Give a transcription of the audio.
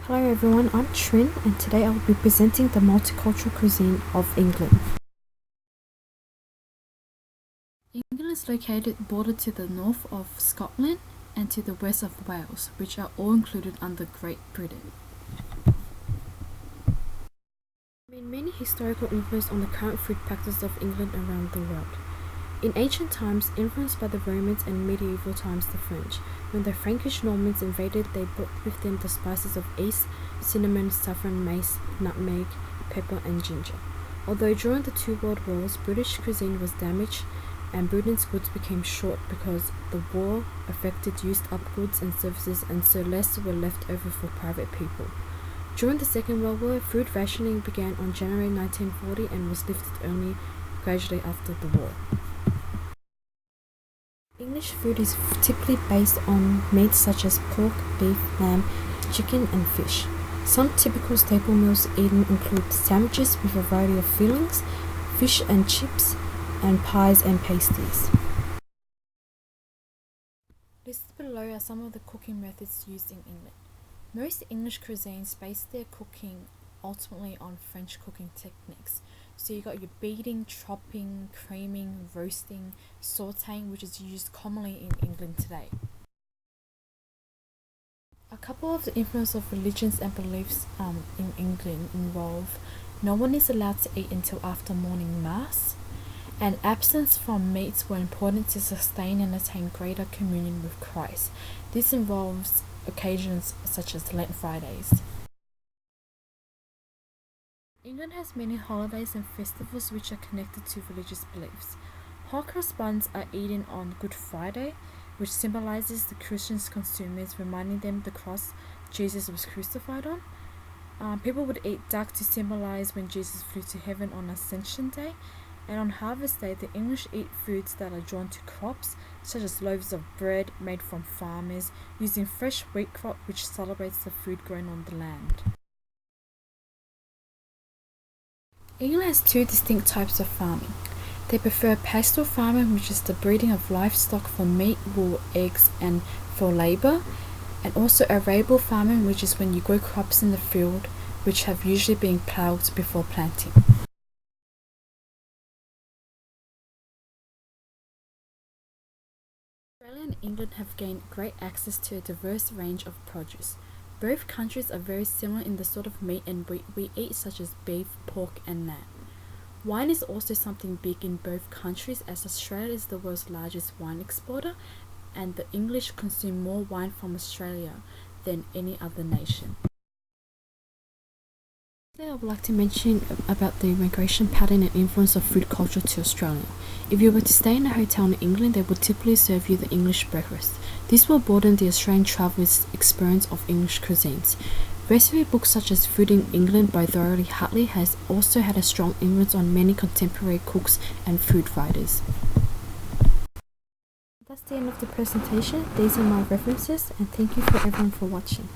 Hello everyone, I'm Trin and today I will be presenting the multicultural cuisine of England. England is located bordered to the north of Scotland and to the west of Wales, which are all included under Great Britain. There have been many historical influence on the current food practices of England around the world. In ancient times, influenced by the Romans and medieval times the French, when the Frankish Normans invaded, they brought with them the spices of East, cinnamon, saffron, mace, nutmeg, pepper and ginger. Although during the two world wars, British cuisine was damaged and Britain's goods became short because the war affected used up goods and services and so less were left over for private people. During the Second World War, food rationing began on January 1940 and was lifted only gradually after the war. English food is typically based on meats such as pork, beef, lamb, chicken and fish. Some typical staple meals eaten include sandwiches with a variety of fillings, fish and chips, and pies and pasties. Listed below are some of the cooking methods used in England. Most English cuisines base their cooking ultimately on French cooking techniques. So you got your beating, chopping, creaming, roasting, sautéing, which is used commonly in England today. A couple of the influence of religions and beliefs in England involve no one is allowed to eat until after morning mass, and absence from meats were important to sustain and attain greater communion with Christ. This involves occasions such as Lent Fridays. England has many holidays and festivals which are connected to religious beliefs. Hot cross buns are eaten on Good Friday, which symbolizes the Christians' consumers, reminding them the cross Jesus was crucified on. People would eat duck to symbolize when Jesus flew to heaven on Ascension Day. And on Harvest Day, the English eat foods that are drawn to crops, such as loaves of bread made from farmers, using fresh wheat crop which celebrates the food grown on the land. England has two distinct types of farming. They prefer pastoral farming, which is the breeding of livestock for meat, wool, eggs, and for labour, and also arable farming, which is when you grow crops in the field, which have usually been ploughed before planting. Australia and England have gained great access to a diverse range of produce. Both countries are very similar in the sort of meat and wheat we eat, such as beef, pork and lamb. Wine is also something big in both countries, as Australia is the world's largest wine exporter and the English consume more wine from Australia than any other nation. Today I would like to mention about the migration pattern and influence of food culture to Australia. If you were to stay in a hotel in England, they would typically serve you the English breakfast. This will broaden the Australian traveller's experience of English cuisines. Recipe books such as Food in England by Dorothy Hartley has also had a strong influence on many contemporary cooks and food writers. That's the end of the presentation. These are my references and thank you for everyone for watching.